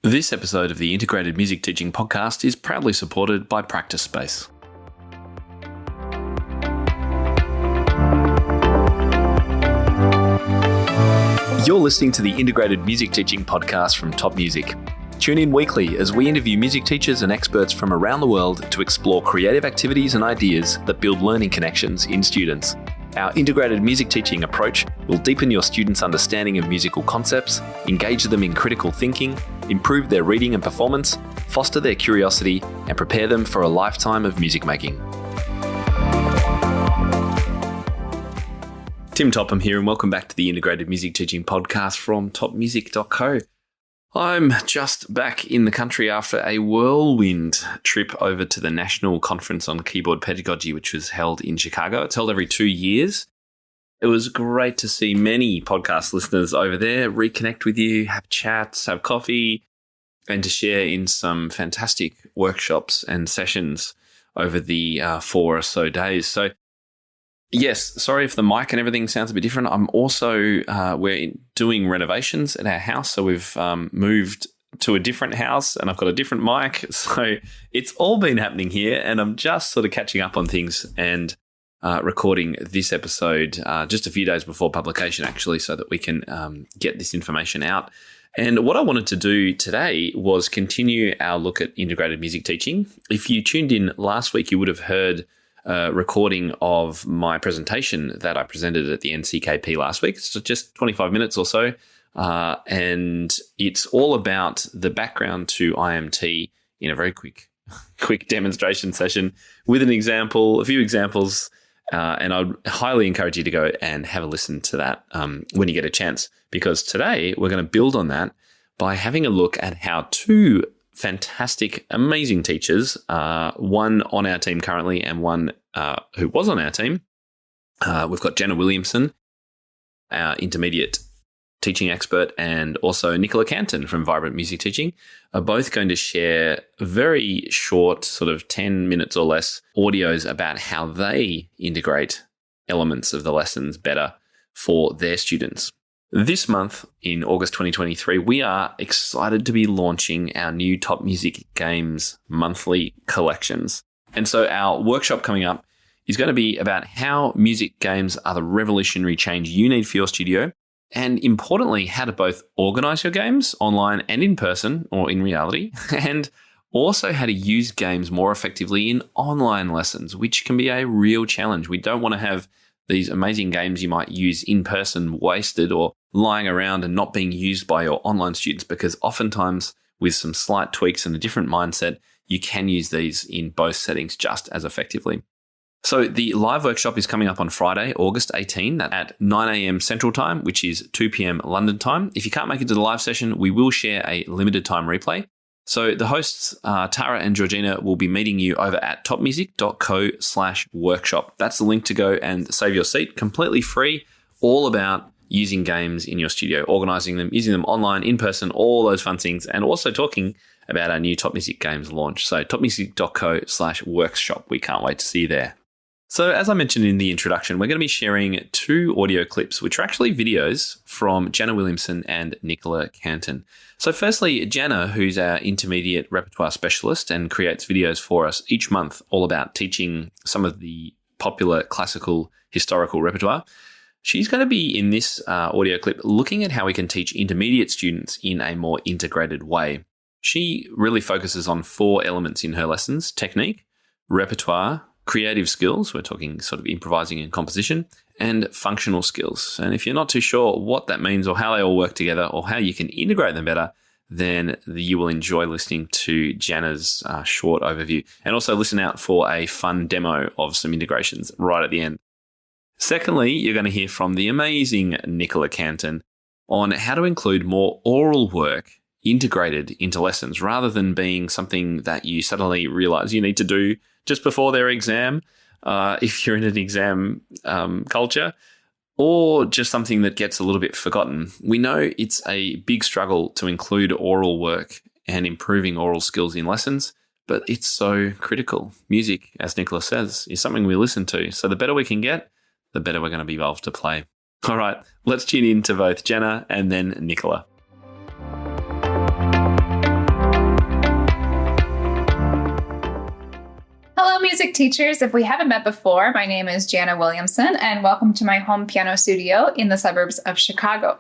This episode of the Integrated Music Teaching Podcast is proudly supported by Practice Space. You're listening to the Integrated Music Teaching Podcast from Top Music. Tune in weekly as we interview music teachers and experts from around the world to explore creative activities and ideas that build learning connections in students. Our integrated music teaching approach will deepen your students' understanding of musical concepts, engage them in critical thinking, improve their reading and performance, foster their curiosity, and prepare them for a lifetime of music making. Tim Topham here, and welcome back to the Integrated Music Teaching Podcast from topmusic.co. I'm just back in the country after a whirlwind trip over to the National Conference on Keyboard Pedagogy, which was held in Chicago. It's held every 2 years. It was great to see many podcast listeners over there, reconnect with you, have chats, have coffee, and to share in some fantastic workshops and sessions over the 4 or so days. So, yes, sorry if the mic and everything sounds a bit different. I'm also, we're doing renovations at our house. So we've moved to a different house and I've got a different mic. So it's all been happening here and I'm just sort of catching up on things and recording this episode just a few days before publication, actually, so that we can get this information out. And what I wanted to do today was continue our look at integrated music teaching. If you tuned in last week, you would have heard recording of my presentation that I presented at the NCKP last week. It's just 25 minutes or so. And it's all about the background to IMT in a very quick demonstration session with an example, a few examples. And I'd highly encourage you to go and have a listen to that when you get a chance, because today we're going to build on that by having a look at how two fantastic, amazing teachers, one on our team currently and one who was on our team. We've got Janna Williamson, our intermediate teaching expert, and also Nicola Cantan from Vibrant Music Teaching, are both going to share very short, sort of 10 minutes or less audios about how they integrate elements of the lessons better for their students. This month, in August 2023, we are excited to be launching our new Top Music Games monthly collections. And so our workshop coming up is going to be about how music games are the revolutionary change you need for your studio, and importantly, how to both organize your games online and in person or in reality, and also how to use games more effectively in online lessons, which can be a real challenge. We don't want to have these amazing games you might use in person wasted or lying around and not being used by your online students, because oftentimes with some slight tweaks and a different mindset, you can use these in both settings just as effectively. So the live workshop is coming up on Friday, August 18 at 9 a.m. Central Time, which is 2 p.m. London time. If you can't make it to the live session, we will share a limited time replay. So the hosts, Tara and Georgina, will be meeting you over at topmusic.co/workshop. That's the link to go and save your seat, completely free, all about using games in your studio, organizing them, using them online, in person, all those fun things, and also talking about our new Top Music Games launch. So topmusic.co/workshop. We can't wait to see you there. So as I mentioned in the introduction, we're going to be sharing 2 audio clips, which are actually videos from Janna Williamson and Nicola Cantan. So firstly, Janna, who's our intermediate repertoire specialist and creates videos for us each month all about teaching some of the popular classical historical repertoire. She's going to be in this audio clip looking at how we can teach intermediate students in a more integrated way. She really focuses on 4 elements in her lessons: technique, repertoire, creative skills, we're talking sort of improvising and composition, and functional skills. And if you're not too sure what that means or how they all work together or how you can integrate them better, then you will enjoy listening to Janna's short overview. And also listen out for a fun demo of some integrations right at the end. Secondly, you're going to hear from the amazing Nicola Cantan on how to include more oral work integrated into lessons rather than being something that you suddenly realize you need to do just before their exam, if you're in an exam culture, or just something that gets a little bit forgotten. We know it's a big struggle to include oral work and improving oral skills in lessons, but it's so critical. Music, as Nicola says, is something we listen to. So the better we can get, the better we're going to be involved to play. All right, let's tune in to both Janna and then Nicola. teachers. If we haven't met before, my name is Janna Williamson, and welcome to my home piano studio in the suburbs of Chicago.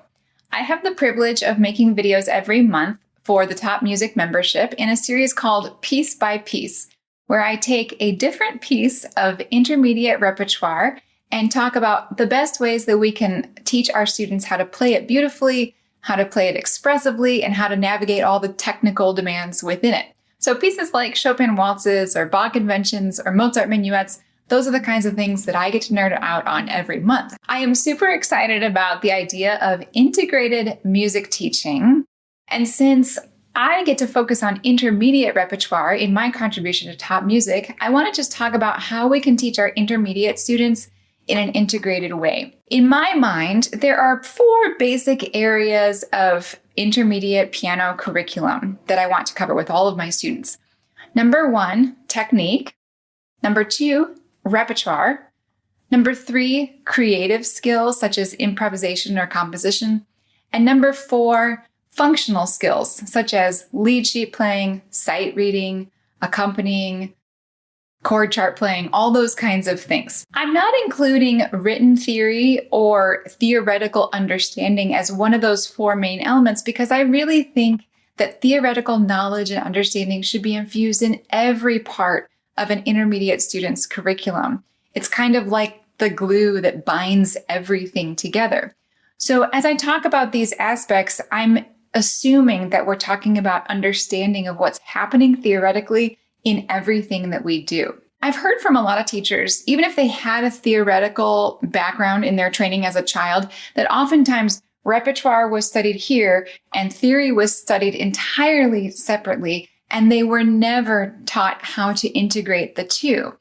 I have the privilege of making videos every month for the Top Music membership in a series called Piece by Piece, where I take a different piece of intermediate repertoire and talk about the best ways that we can teach our students how to play it beautifully, how to play it expressively, and how to navigate all the technical demands within it. So pieces like Chopin waltzes or Bach conventions or Mozart minuets, those are the kinds of things that I get to nerd out on every month. I am super excited about the idea of integrated music teaching. And since I get to focus on intermediate repertoire in my contribution to Top Music, I want to just talk about how we can teach our intermediate students in an integrated way. In my mind, there are 4 basic areas of intermediate piano curriculum that I want to cover with all of my students. Number 1, technique. Number 2, repertoire. Number 3, creative skills such as improvisation or composition. And number 4, functional skills such as lead sheet playing, sight reading, accompanying, chord chart playing, all those kinds of things. I'm not including written theory or theoretical understanding as one of those 4 main elements because I really think that theoretical knowledge and understanding should be infused in every part of an intermediate student's curriculum. It's kind of like the glue that binds everything together. So as I talk about these aspects, I'm assuming that we're talking about understanding of what's happening theoretically in everything that we do. I've heard from a lot of teachers, even if they had a theoretical background in their training as a child, that oftentimes repertoire was studied here and theory was studied entirely separately, and they were never taught how to integrate the two.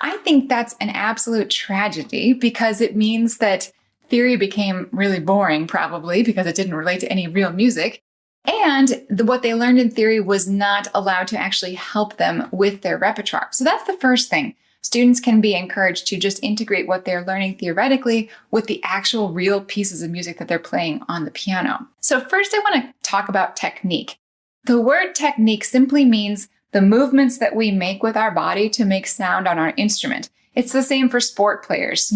I think that's an absolute tragedy because it means that theory became really boring, probably because it didn't relate to any real music. And what they learned in theory was not allowed to actually help them with their repertoire. So that's the first thing. Students can be encouraged to just integrate what they're learning theoretically with the actual real pieces of music that they're playing on the piano. So first I want to talk about technique. The word technique simply means the movements that we make with our body to make sound on our instrument. It's the same for sport players.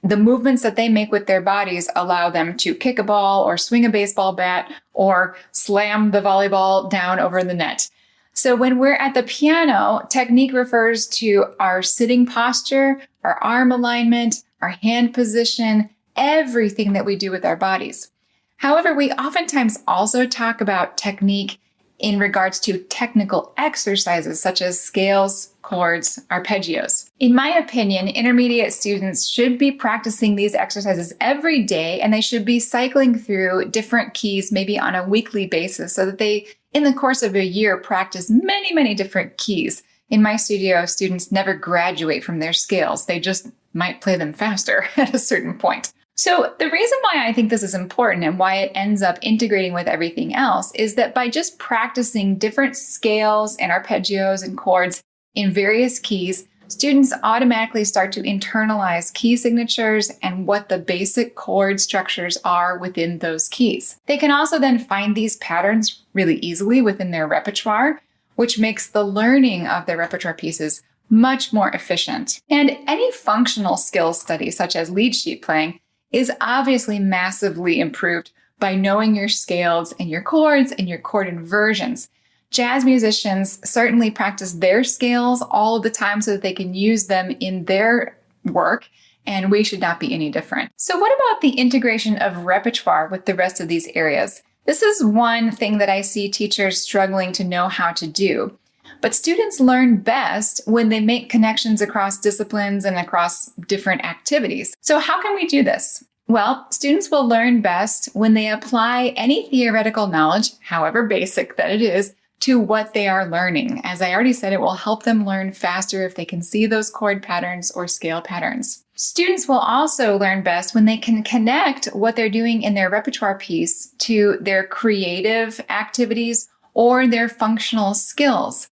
The movements that they make with their bodies allow them to kick a ball or swing a baseball bat or slam the volleyball down over the net. So when we're at the piano, technique refers to our sitting posture, our arm alignment, our hand position, everything that we do with our bodies. However, we oftentimes also talk about technique in regards to technical exercises such as scales, chords, arpeggios. In my opinion, intermediate students should be practicing these exercises every day, and they should be cycling through different keys maybe on a weekly basis so that they, in the course of a year, practice many, many different keys. In my studio, students never graduate from their scales. They just might play them faster at a certain point. So the reason why I think this is important and why it ends up integrating with everything else is that by just practicing different scales and arpeggios and chords in various keys, students automatically start to internalize key signatures and what the basic chord structures are within those keys. They can also then find these patterns really easily within their repertoire, which makes the learning of their repertoire pieces much more efficient. And any functional skills study, such as lead sheet playing, is obviously massively improved by knowing your scales and your chords and your chord inversions. Jazz musicians certainly practice their scales all the time so that they can use them in their work, and we should not be any different. So what about the integration of repertoire with the rest of these areas? This is one thing that I see teachers struggling to know how to do. But students learn best when they make connections across disciplines and across different activities. So how can we do this? Well, students will learn best when they apply any theoretical knowledge, however basic that it is, to what they are learning. As I already said, it will help them learn faster if they can see those chord patterns or scale patterns. Students will also learn best when they can connect what they're doing in their repertoire piece to their creative activities or their functional skills.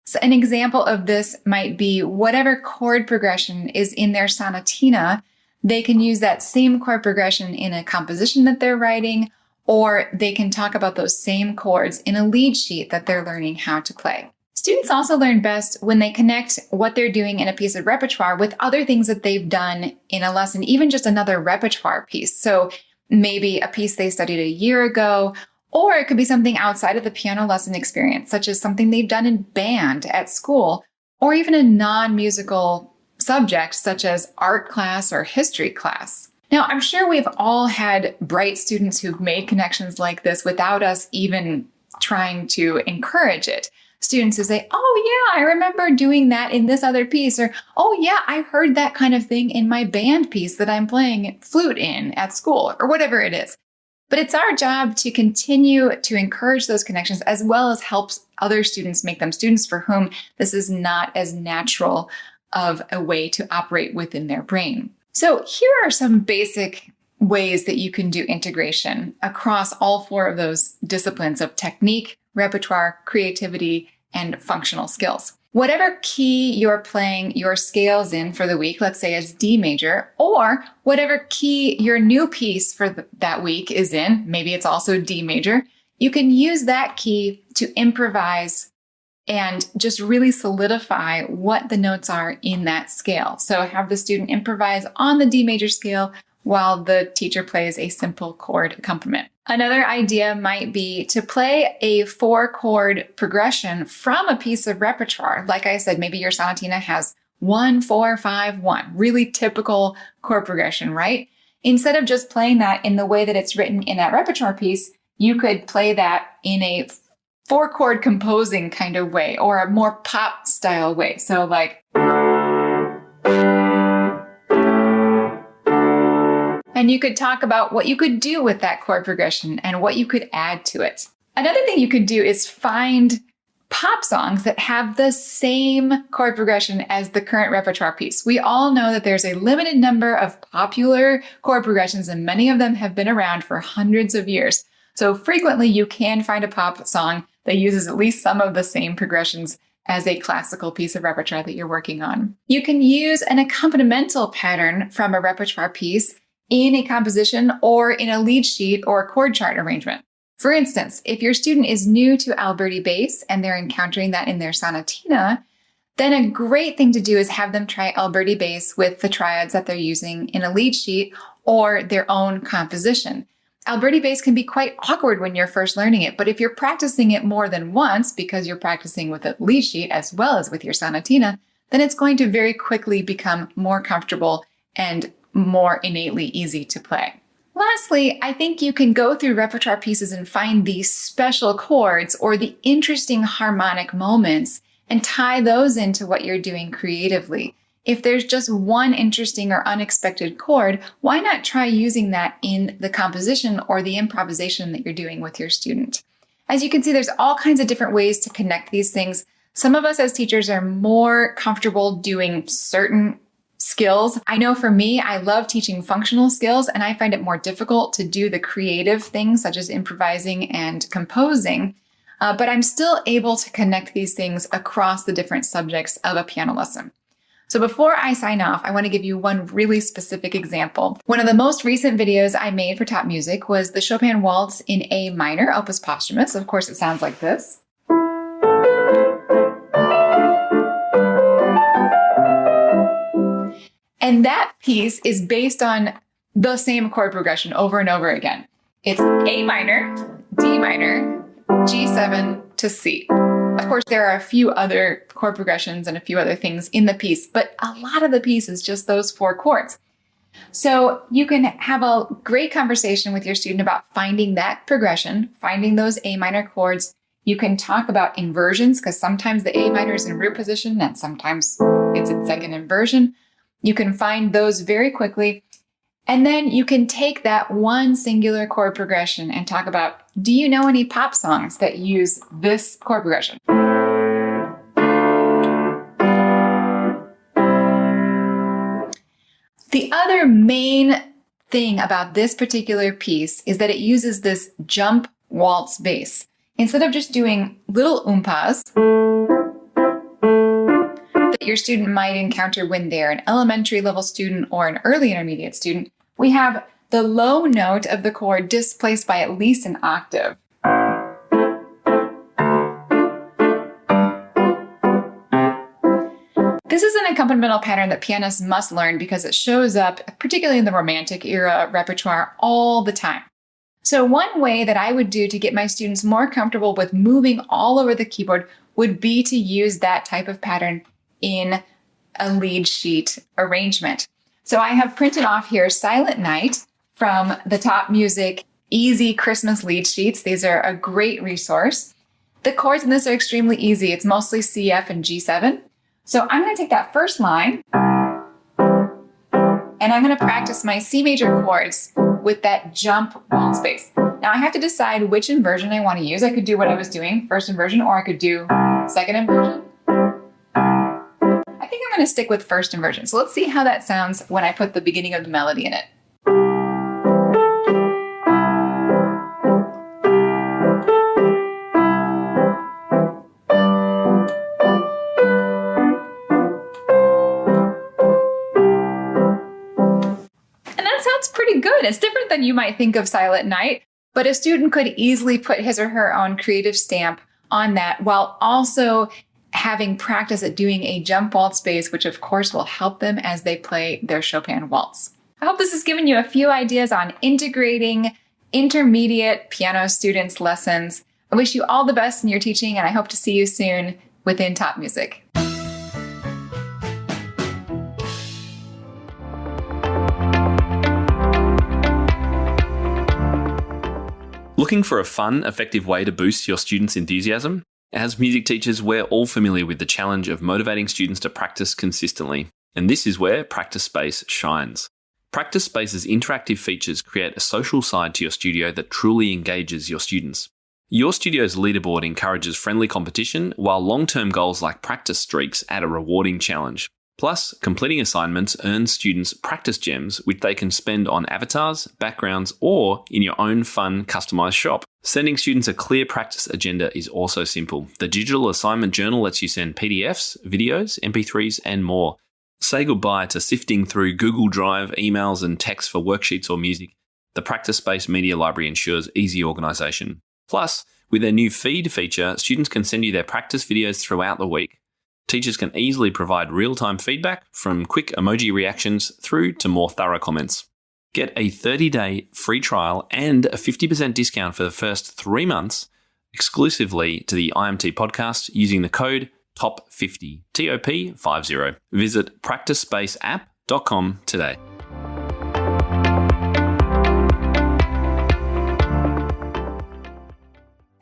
So an example of this might be whatever chord progression is in their sonatina, they can use that same chord progression in a composition that they're writing, or they can talk about those same chords in a lead sheet that they're learning how to play. Students also learn best when they connect what they're doing in a piece of repertoire with other things that they've done in a lesson, even just another repertoire piece. So maybe a piece they studied a year ago, or it could be something outside of the piano lesson experience, such as something they've done in band at school, or even a non-musical subject, such as art class or history class. Now, I'm sure we've all had bright students who've made connections like this without us even trying to encourage it. Students who say, oh yeah, I remember doing that in this other piece, or oh yeah, I heard that kind of thing in my band piece that I'm playing flute in at school, or whatever it is. But it's our job to continue to encourage those connections, as well as help other students make them students for whom this is not as natural of a way to operate within their brain. So here are some basic ways that you can do integration across all four of those disciplines of technique, repertoire, creativity, and functional skills. Whatever key you're playing your scales in for the week, let's say it's D major, or whatever key your new piece for that week is in, maybe it's also D major, you can use that key to improvise and just really solidify what the notes are in that scale. So have the student improvise on the D major scale while the teacher plays a simple chord accompaniment. Another idea might be to play a 4-chord progression from a piece of repertoire. Like I said, maybe your sonatina has 1, 4, 5, 1, really typical chord progression, right? Instead of just playing that in the way that it's written in that repertoire piece, you could play that in a 4-chord composing kind of way, or a more pop style way. So like, and you could talk about what you could do with that chord progression and what you could add to it. Another thing you could do is find pop songs that have the same chord progression as the current repertoire piece. We all know that there's a limited number of popular chord progressions, and many of them have been around for hundreds of years. So frequently you can find a pop song that uses at least some of the same progressions as a classical piece of repertoire that you're working on. You can use an accompanimental pattern from a repertoire piece in a composition or in a lead sheet or chord chart arrangement. For instance, if your student is new to Alberti bass and they're encountering that in their sonatina, then a great thing to do is have them try Alberti bass with the triads that they're using in a lead sheet or their own composition. Alberti bass can be quite awkward when you're first learning it, but if you're practicing it more than once because you're practicing with a lead sheet as well as with your sonatina, then it's going to very quickly become more comfortable and more innately easy to play. Lastly, I think you can go through repertoire pieces and find these special chords or the interesting harmonic moments and tie those into what you're doing creatively. If there's just one interesting or unexpected chord, why not try using that in the composition or the improvisation that you're doing with your student? As you can see, there's all kinds of different ways to connect these things. Some of us as teachers are more comfortable doing certain skills. I know for me, I love teaching functional skills, and I find it more difficult to do the creative things such as improvising and composing, but I'm still able to connect these things across the different subjects of a piano lesson. So before I sign off, I want to give you one really specific example. One of the most recent videos I made for Top Music was the Chopin Waltz in A minor, opus posthumous. Of course, it sounds like this. And that piece is based on the same chord progression over and over again. It's A minor, D minor, G7 to C. Of course, there are a few other chord progressions and a few other things in the piece, but a lot of the piece is just those 4 chords. So you can have a great conversation with your student about finding that progression, finding those A minor chords. You can talk about inversions, because sometimes the A minor is in root position and sometimes it's in second inversion. You can find those very quickly. And then you can take that one singular chord progression and talk about, do you know any pop songs that use this chord progression? The other main thing about this particular piece is that it uses this jump waltz bass. Instead of just doing little oompas that your student might encounter when they're an elementary level student or an early intermediate student, we have the low note of the chord displaced by at least an octave. This is an accompanimental pattern that pianists must learn because it shows up, particularly in the Romantic era repertoire, all the time. So one way that I would do to get my students more comfortable with moving all over the keyboard would be to use that type of pattern in a lead sheet arrangement. So I have printed off here Silent Night from the Top Music Easy Christmas lead sheets. These are a great resource. The chords in this are extremely easy. It's mostly C, F, and G7. So I'm going to take that first line and I'm going to practice my C major chords with that jump waltz bass. Now I have to decide which inversion I want to use. I could do what I was doing, first inversion, or I could do second inversion. I think I'm going to stick with first inversion. So let's see how that sounds when I put the beginning of the melody in it. Pretty good. It's different than you might think of Silent Night, but a student could easily put his or her own creative stamp on that while also having practice at doing a jump waltz bass, which of course will help them as they play their Chopin waltz. I hope this has given you a few ideas on integrating intermediate piano students' lessons. I wish you all the best in your teaching, and I hope to see you soon within Top Music. Looking for a fun, effective way to boost your students' enthusiasm? As music teachers, we're all familiar with the challenge of motivating students to practice consistently, and this is where Practice Space shines. Practice Space's interactive features create a social side to your studio that truly engages your students. Your studio's leaderboard encourages friendly competition, while long-term goals like practice streaks add a rewarding challenge. Plus, completing assignments earns students practice gems, which they can spend on avatars, backgrounds, or in your own fun, customized shop. Sending students a clear practice agenda is also simple. The digital assignment journal lets you send PDFs, videos, MP3s, and more. Say goodbye to sifting through Google Drive, emails, and texts for worksheets or music. The Practice Space Media Library ensures easy organisation. Plus, with their new feed feature, students can send you their practice videos throughout the week. Teachers can easily provide real-time feedback from quick emoji reactions through to more thorough comments. Get a 30-day free trial and a 50% discount for the first 3 months exclusively to the IMT podcast using the code TOP50, TOP50. Visit practicespaceapp.com today.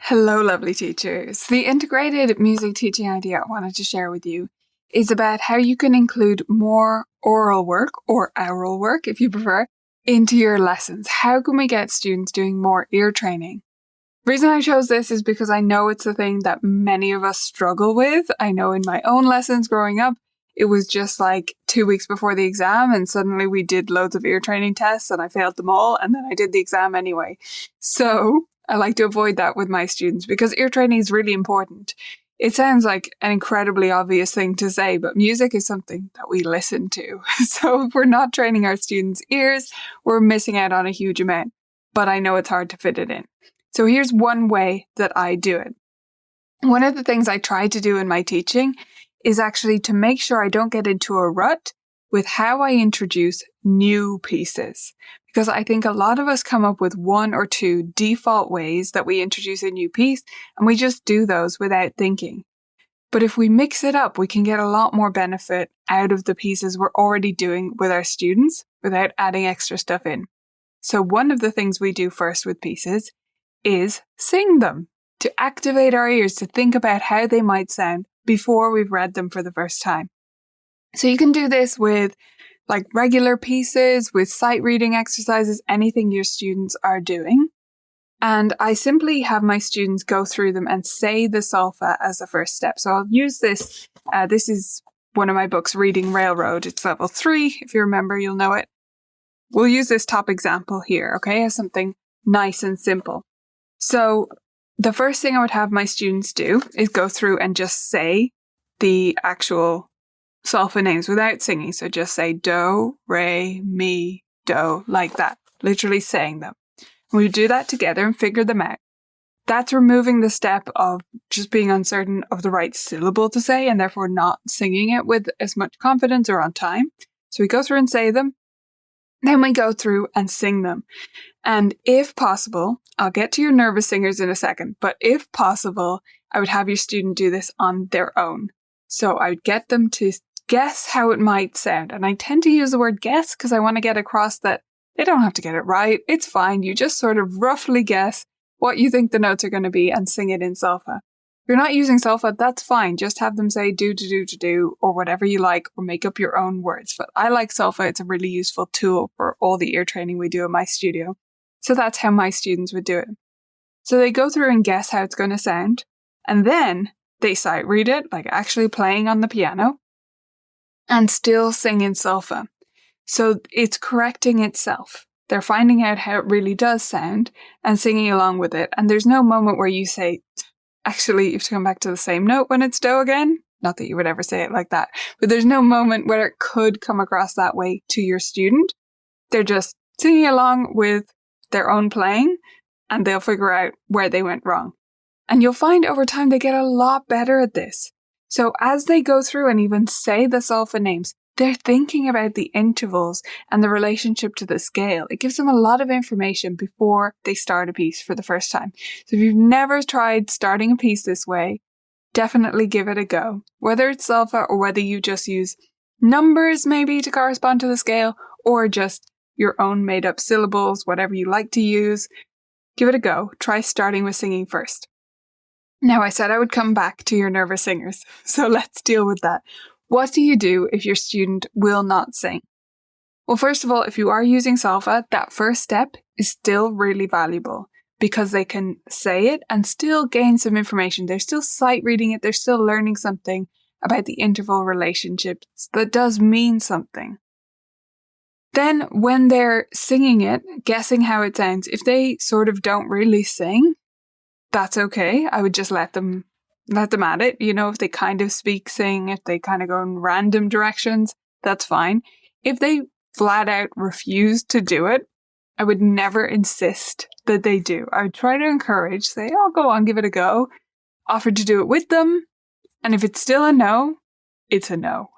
Hello, lovely teachers. The integrated music teaching idea I wanted to share with you is about how you can include more oral work, or aural work if you prefer, into your lessons. How can we get students doing more ear training? The reason I chose this is because I know it's a thing that many of us struggle with. I know in my own lessons growing up, it was just like 2 weeks before the exam and suddenly we did loads of ear training tests and I failed them all and then I did the exam anyway. So I like to avoid that with my students because ear training is really important. It sounds like an incredibly obvious thing to say, but music is something that we listen to. So if we're not training our students' ears, we're missing out on a huge amount. But I know it's hard to fit it in. So here's one way that I do it. One of the things I try to do in my teaching is actually to make sure I don't get into a rut with how I introduce new pieces. Because I think a lot of us come up with 1 or 2 default ways that we introduce a new piece, and we just do those without thinking. But if we mix it up, we can get a lot more benefit out of the pieces we're already doing with our students without adding extra stuff in. So one of the things we do first with pieces is sing them, to activate our ears, to think about how they might sound before we've read them for the first time. So you can do this with like regular pieces, with sight reading exercises, anything your students are doing. And I simply have my students go through them and say the solfa as the first step. So I'll use this. This is one of my books, Reading Railroad. It's level 3. If you remember, you'll know it. We'll use this top example here, okay, as something nice and simple. So the first thing I would have my students do is go through and just say the actual solfa names without singing. So just say do, re, mi, do, like that. Literally saying them. We do that together and figure them out. That's removing the step of just being uncertain of the right syllable to say and therefore not singing it with as much confidence or on time. So we go through and say them. Then we go through and sing them. And if possible, I'll get to your nervous singers in a second, but if possible, I would have your student do this on their own. So I would get them to guess how it might sound. And I tend to use the word guess because I want to get across that they don't have to get it right. It's fine. You just sort of roughly guess what you think the notes are going to be and sing it in solfa. If you're not using solfa, that's fine. Just have them say do, to do, to do, or whatever you like, or make up your own words. But I like solfa. It's a really useful tool for all the ear training we do in my studio. So that's how my students would do it. So they go through and guess how it's going to sound. And then they sight read it, like actually playing on the piano, and still sing in solfa. So it's correcting itself. They're finding out how it really does sound and singing along with it. And there's no moment where you say, actually, you have to come back to the same note when it's do again. Not that you would ever say it like that, but there's no moment where it could come across that way to your student. They're just singing along with their own playing and they'll figure out where they went wrong. And you'll find over time they get a lot better at this. So as they go through and even say the solfa names, they're thinking about the intervals and the relationship to the scale. It gives them a lot of information before they start a piece for the first time. So if you've never tried starting a piece this way, definitely give it a go. Whether it's solfa or whether you just use numbers maybe to correspond to the scale or just your own made up syllables, whatever you like to use, give it a go. Try starting with singing first. Now, I said I would come back to your nervous singers, so let's deal with that. What do you do if your student will not sing? Well, first of all, if you are using solfa, that first step is still really valuable because they can say it and still gain some information. They're still sight reading it. They're still learning something about the interval relationships that does mean something. Then when they're singing it, guessing how it sounds, if they sort of don't really sing, that's okay. I would just let them at it. You know, if they kind of sing, if they kind of go in random directions, that's fine. If they flat out refuse to do it, I would never insist that they do. I would try to encourage, say, oh, go on, give it a go. Offer to do it with them. And if it's still a no, it's a no.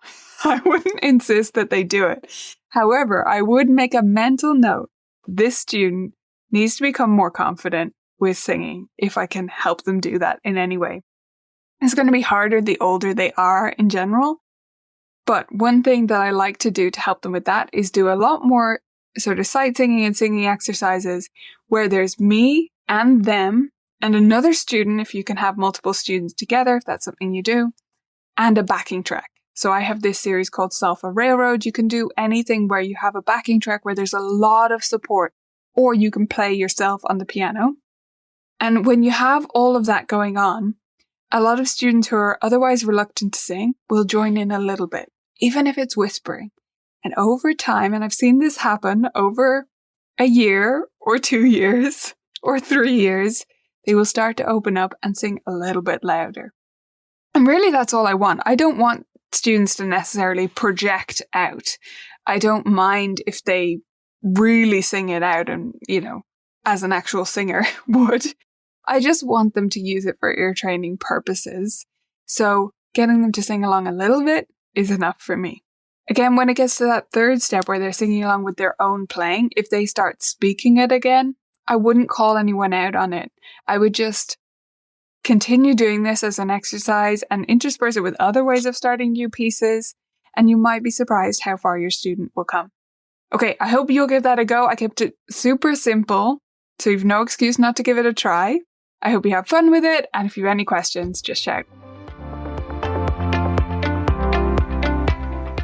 I wouldn't insist that they do it. However, I would make a mental note. This student needs to become more confident with singing if I can help them do that in any way. It's going to be harder the older they are in general. But one thing that I like to do to help them with that is do a lot more sort of sight singing and singing exercises where there's me and them and another student, if you can have multiple students together, if that's something you do, and a backing track. So I have this series called Solfa Railroad. You can do anything where you have a backing track where there's a lot of support, or you can play yourself on the piano. And when you have all of that going on, a lot of students who are otherwise reluctant to sing will join in a little bit, even if it's whispering. And over time, and I've seen this happen over a year or 2 years or 3 years, they will start to open up and sing a little bit louder. And really, that's all I want. I don't want students to necessarily project out. I don't mind if they really sing it out and, you know, as an actual singer would. I just want them to use it for ear training purposes. So getting them to sing along a little bit is enough for me. Again, when it gets to that third step where they're singing along with their own playing, if they start speaking it again, I wouldn't call anyone out on it. I would just continue doing this as an exercise and intersperse it with other ways of starting new pieces, and you might be surprised how far your student will come. Okay, I hope you'll give that a go. I kept it super simple, so you've no excuse not to give it a try. I hope you have fun with it, and if you have any questions, just shout.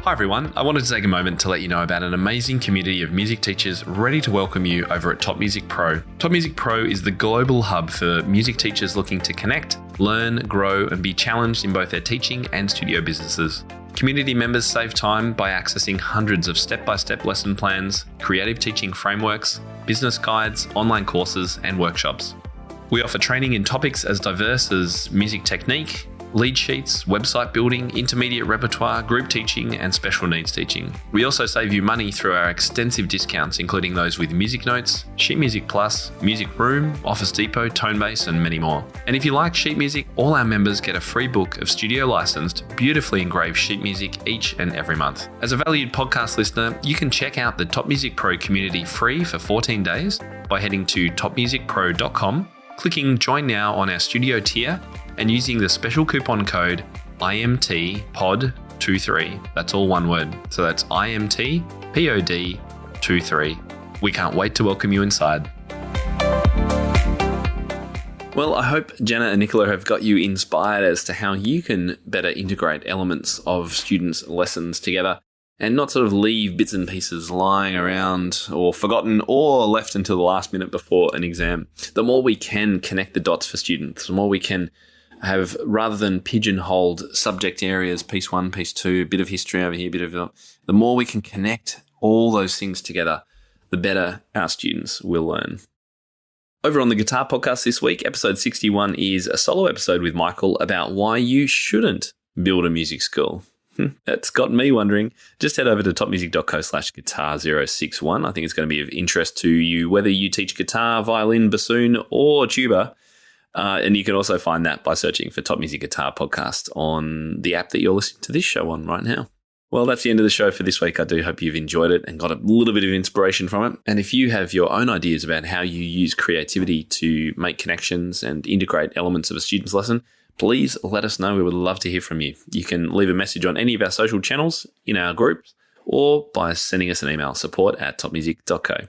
Hi everyone, I wanted to take a moment to let you know about an amazing community of music teachers ready to welcome you over at Top Music Pro. Top Music Pro is the global hub for music teachers looking to connect, learn, grow, and be challenged in both their teaching and studio businesses. Community members save time by accessing hundreds of step-by-step lesson plans, creative teaching frameworks, business guides, online courses, and workshops. We offer training in topics as diverse as music technique, lead sheets, website building, intermediate repertoire, group teaching, and special needs teaching. We also save you money through our extensive discounts, including those with Music Notes, Sheet Music Plus, Music Room, Office Depot, Tonebase, and many more. And if you like sheet music, all our members get a free book of studio licensed, beautifully engraved sheet music each and every month. As a valued podcast listener, you can check out the Top Music Pro community free for 14 days by heading to topmusicpro.com, clicking Join Now on our studio tier, and using the special coupon code IMTPOD23. That's all one word. So that's IMTPOD23. We can't wait to welcome you inside. Well, I hope Janna and Nicola have got you inspired as to how you can better integrate elements of students' lessons together and not sort of leave bits and pieces lying around or forgotten or left until the last minute before an exam. The more we can connect the dots for students, the more we can have, rather than pigeonholed subject areas, piece 1, piece 2, a bit of history over here, the more we can connect all those things together, the better our students will learn. Over on the Guitar Podcast this week, episode 61 is a solo episode with Michael about why you shouldn't build a music school. That's got me wondering. Just head over to topmusic.co/guitar061. I think it's going to be of interest to you, whether you teach guitar, violin, bassoon, or tuba. And you can also find that by searching for Top Music Guitar Podcast on the app that you're listening to this show on right now. Well, that's the end of the show for this week. I do hope you've enjoyed it and got a little bit of inspiration from it. And if you have your own ideas about how you use creativity to make connections and integrate elements of a student's lesson, please let us know. We would love to hear from you. You can leave a message on any of our social channels, in our groups, or by sending us an email, support@topmusic.co.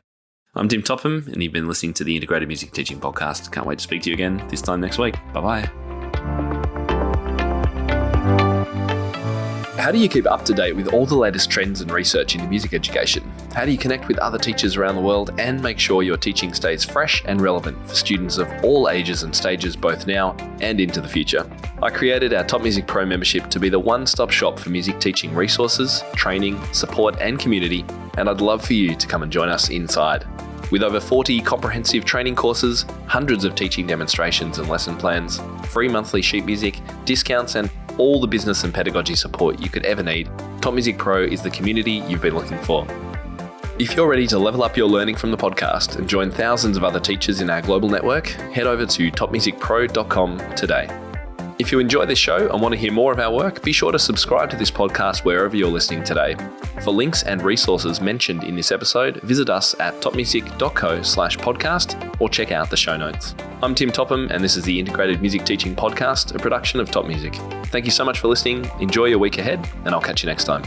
I'm Tim Topham, and you've been listening to the Integrated Music Teaching Podcast. Can't wait to speak to you again this time next week. Bye-bye. How do you keep up to date with all the latest trends and research into music education? How do you connect with other teachers around the world and make sure your teaching stays fresh and relevant for students of all ages and stages, both now and into the future? I created our Top Music Pro membership to be the one-stop shop for music teaching resources, training, support, and community, and I'd love for you to come and join us inside. With over 40 comprehensive training courses, hundreds of teaching demonstrations and lesson plans, free monthly sheet music, discounts, and all the business and pedagogy support you could ever need, Top Music Pro is the community you've been looking for. If you're ready to level up your learning from the podcast and join thousands of other teachers in our global network, head over to topmusicpro.com today. If you enjoy this show and want to hear more of our work, be sure to subscribe to this podcast wherever you're listening today. For links and resources mentioned in this episode, visit us at topmusic.co/podcast or check out the show notes. I'm Tim Topham, and this is the Integrated Music Teaching Podcast, a production of Top Music. Thank you so much for listening. Enjoy your week ahead, and I'll catch you next time.